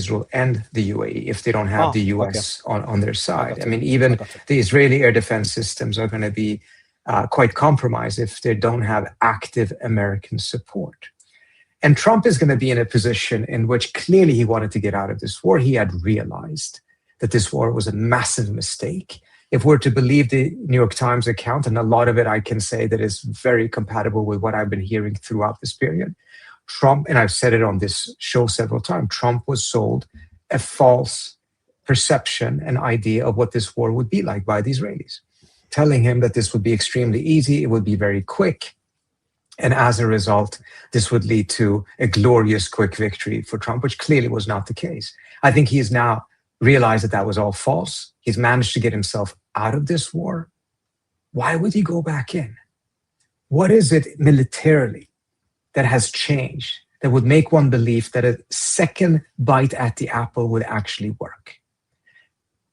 Israel and the UAE if they don't have the US on their side. I mean, even the Israeli air defense systems are going to be quite compromised if they don't have active American support. And Trump is going to be in a position in which clearly he wanted to get out of this war. He had realized that this war was a massive mistake. If we're to believe the New York Times account, and a lot of it I can say that is very compatible with what I've been hearing throughout this period, Trump, and I've said it on this show several times, Trump was sold a false perception and idea of what this war would be like by the Israelis, telling him that this would be extremely easy, it would be very quick, and as a result, this would lead to a glorious quick victory for Trump, which clearly was not the case. I think he has now realized that that was all false. He's managed to get himself out of this war. Why would he go back in? What is it militarily that has changed that would make one believe that a second bite at the apple would actually work?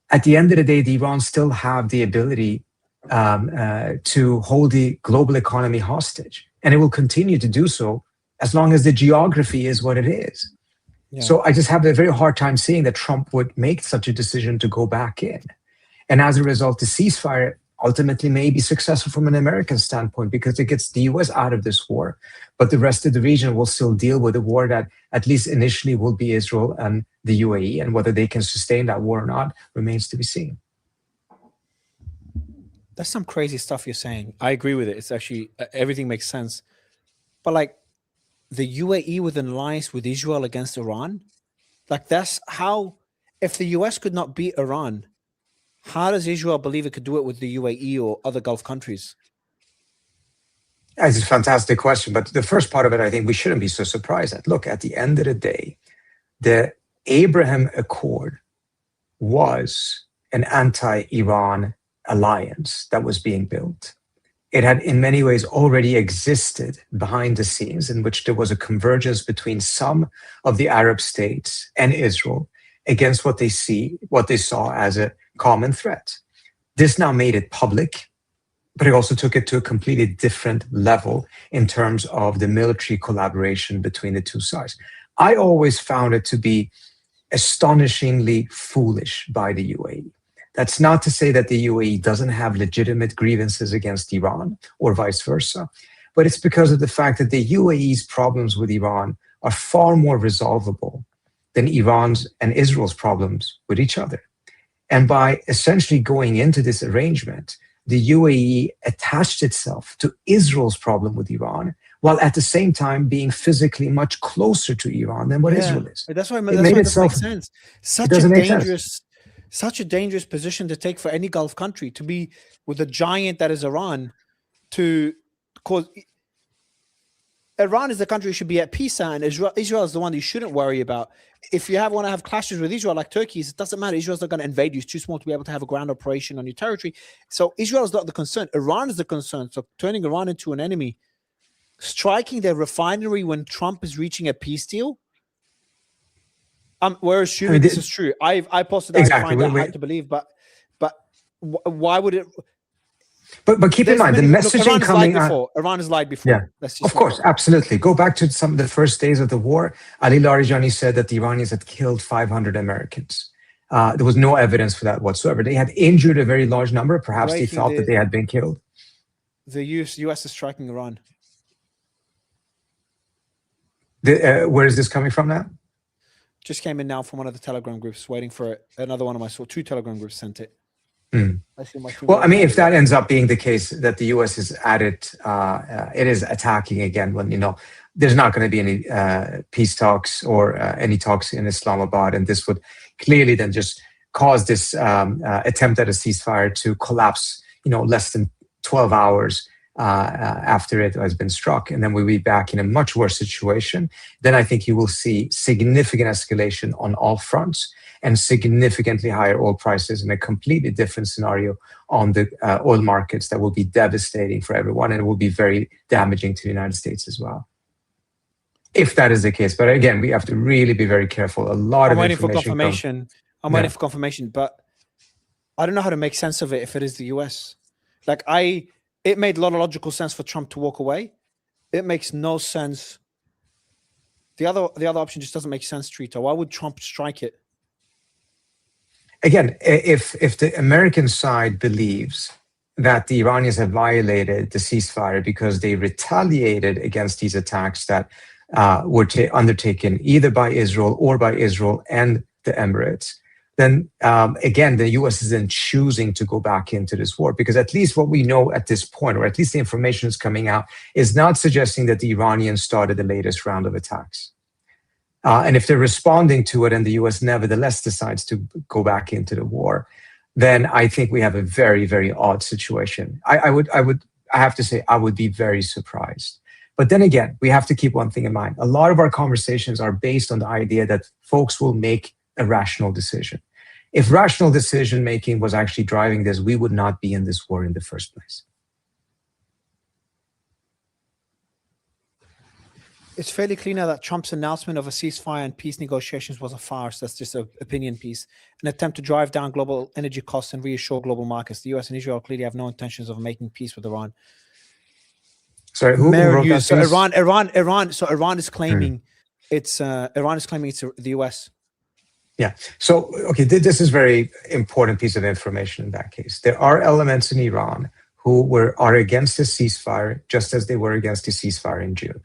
At the end of the day, the Iran still have the ability to hold the global economy hostage. And it will continue to do so as long as the geography is what it is. Yeah. So I just have a very hard time seeing that Trump would make such a decision to go back in. And as a result, the ceasefire ultimately may be successful from an American standpoint because it gets the US out of this war. But the rest of the region will still deal with a war that at least initially will be Israel and the UAE. And whether they can sustain that war or not remains to be seen. That's some crazy stuff you're saying. I agree with it. It's actually, everything makes sense. But like the UAE with an alliance with Israel against Iran, like that's how, if the US could not beat Iran, how does Israel believe it could do it with the UAE or other Gulf countries? It's a fantastic question. But the first part of it, I think we shouldn't be so surprised at. Look, at the end of the day, the Abraham Accord was an anti-Iran alliance that was being built. It had in many ways already existed behind the scenes, in which there was a convergence between some of the Arab states and Israel against what they saw as a common threat. This now made it public, but it also took it to a completely different level in terms of the military collaboration between the two sides. I always found it to be astonishingly foolish by the UAE. That's not to say that the UAE doesn't have legitimate grievances against Iran or vice versa, but it's because of the fact that the UAE's problems with Iran are far more resolvable than Iran's and Israel's problems with each other. And by essentially going into this arrangement, the UAE attached itself to Israel's problem with Iran, while at the same time being physically much closer to Iran than what Israel is. That's why it doesn't make sense. Such a dangerous position to take for any Gulf country, to be with a giant that is Iran, to cause Iran is the country you should be at peace at, and Israel is the one you shouldn't worry about. If you want to have clashes with Israel like Turkey, it doesn't matter. Israel's not going to invade you. It's too small to be able to have a ground operation on your territory. So Israel is not the concern. Iran is the concern. So turning Iran into an enemy, striking their refinery when Trump is reaching a peace deal. We're assuming this is true. I posted that. Exactly. I find that hard to believe, but why would it? But keep in mind the messaging coming out. Iran has lied before. Yeah, of course, absolutely. Go back to some of the first days of the war. Ali Larijani said that the Iranians had killed 500 Americans. There was no evidence for that whatsoever. They had injured a very large number. Perhaps they thought that they had been killed. The US is striking Iran. Where is this coming from now? Just came in now from one of the Telegram groups, waiting for it. Another one of my two Telegram groups sent it. Well, I mean, if that ends up being the case, that the US is at it, it is attacking again when, there's not going to be any peace talks or any talks in Islamabad. And this would clearly then just cause this attempt at a ceasefire to collapse, less than 12 hours after it has been struck. And then we'll be back in a much worse situation. Then I think you will see significant escalation on all fronts and significantly higher oil prices in a completely different scenario on the oil markets that will be devastating for everyone, and it will be very damaging to the United States as well, if that is the case. But again, we have to really be very careful. I'm waiting for confirmation, but I don't know how to make sense of it if it is the US. It made a lot of logical sense for Trump to walk away. It makes no sense The other option just doesn't make sense, Trita. Why would Trump strike it? Again, if the American side believes that the Iranians have violated the ceasefire because they retaliated against these attacks that were undertaken either by Israel or by Israel and the Emirates, then again, the U.S. isn't choosing to go back into this war, because at least what we know at this point, or at least the information that's coming out, is not suggesting that the Iranians started the latest round of attacks. And if they're responding to it and the U.S. nevertheless decides to go back into the war, then I think we have a very, very odd situation. I have to say, I would be very surprised. But then again, we have to keep one thing in mind. A lot of our conversations are based on the idea that folks will make a rational decision. If rational decision-making was actually driving this, we would not be in this war in the first place. It's fairly clear now that Trump's announcement of a ceasefire and peace negotiations was a farce. That's just an opinion piece. An attempt to drive down global energy costs and reassure global markets. The US and Israel clearly have no intentions of making peace with Iran. Sorry, who wrote that? So Iran is claiming it's the US. Yeah. So, okay, this is very important piece of information in that case. There are elements in Iran who are against the ceasefire, just as they were against the ceasefire in June.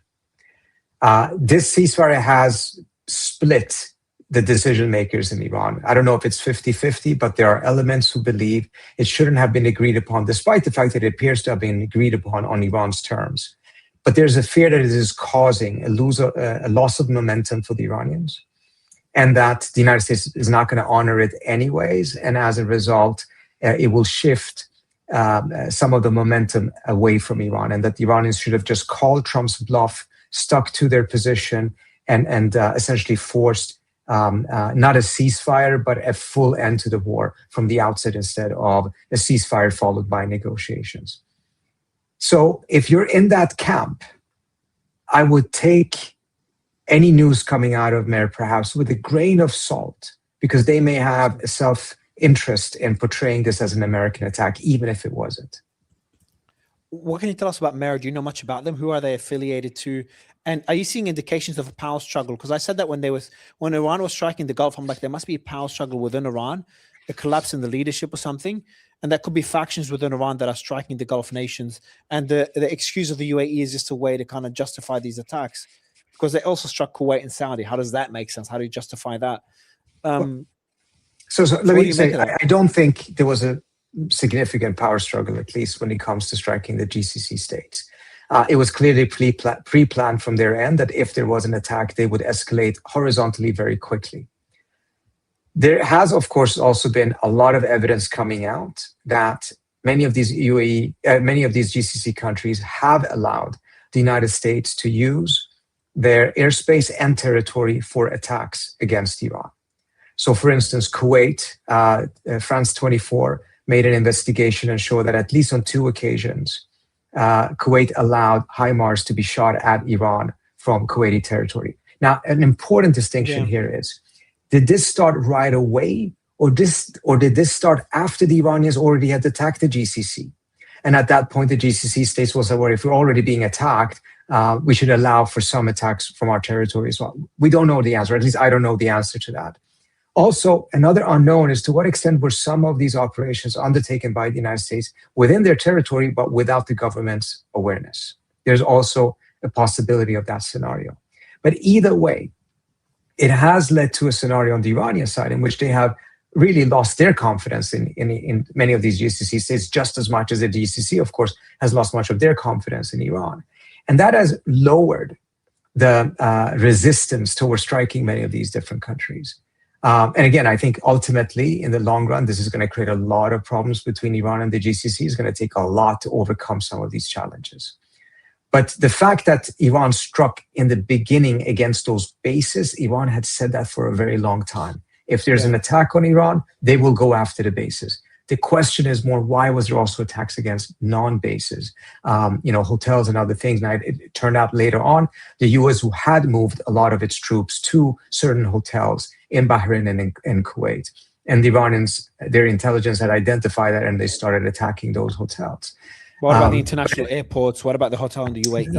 This ceasefire has split the decision makers in Iran. I don't know if it's 50-50, but there are elements who believe it shouldn't have been agreed upon, despite the fact that it appears to have been agreed upon on Iran's terms. But there's a fear that it is causing a loss of momentum for the Iranians, and that the United States is not going to honor it anyways. And as a result, it will shift some of the momentum away from Iran, and that the Iranians should have just called Trump's bluff, stuck to their position, and essentially forced not a ceasefire, but a full end to the war from the outset, instead of a ceasefire followed by negotiations. So if you're in that camp, I would take any news coming out of Mer perhaps with a grain of salt, because they may have a self-interest in portraying this as an American attack, even if it wasn't. What can you tell us about Mer? Do you know much about them? Who are they affiliated to? And are you seeing indications of a power struggle? Because I said that when Iran was striking the Gulf, I'm like, there must be a power struggle within Iran, a collapse in the leadership or something. And that could be factions within Iran that are striking the Gulf nations. And the excuse of the UAE is just a way to kind of justify these attacks, because they also struck Kuwait and Saudi. How does that make sense? How do you justify that? So let me say, I don't think there was a significant power struggle, at least when it comes to striking the GCC states. It was clearly pre-planned from their end that if there was an attack, they would escalate horizontally very quickly. There has, of course, also been a lot of evidence coming out that many of these GCC countries have allowed the United States to use their airspace and territory for attacks against Iran. So, for instance, Kuwait, France 24, made an investigation and showed that at least on 2 occasions, Kuwait allowed HIMARS to be shot at Iran from Kuwaiti territory. Now, an important distinction here is, did this start right away, or did this start after the Iranians already had attacked the GCC? And at that point, the GCC states will say, well, if we're already being attacked, we should allow for some attacks from our territory as well. We don't know the answer. At least I don't know the answer to that. Also, another unknown is to what extent were some of these operations undertaken by the United States within their territory, but without the government's awareness. There's also a possibility of that scenario. But either way, it has led to a scenario on the Iranian side in which they have really lost their confidence in many of these GCC states, just as much as the GCC, of course, has lost much of their confidence in Iran. And that has lowered the resistance towards striking many of these different countries. And again, I think ultimately, in the long run, this is going to create a lot of problems between Iran and the GCC. It's going to take a lot to overcome some of these challenges. But the fact that Iran struck in the beginning against those bases, Iran had said that for a very long time. If there's an attack on Iran, they will go after the bases. The question is more, why was there also attacks against non-bases, hotels and other things? Now, it turned out later on, the US, who had moved a lot of its troops to certain hotels in Bahrain and in Kuwait, and the Iranians, their intelligence had identified that, and they started attacking those hotels. What about the international airports? What about the hotel in the UAE?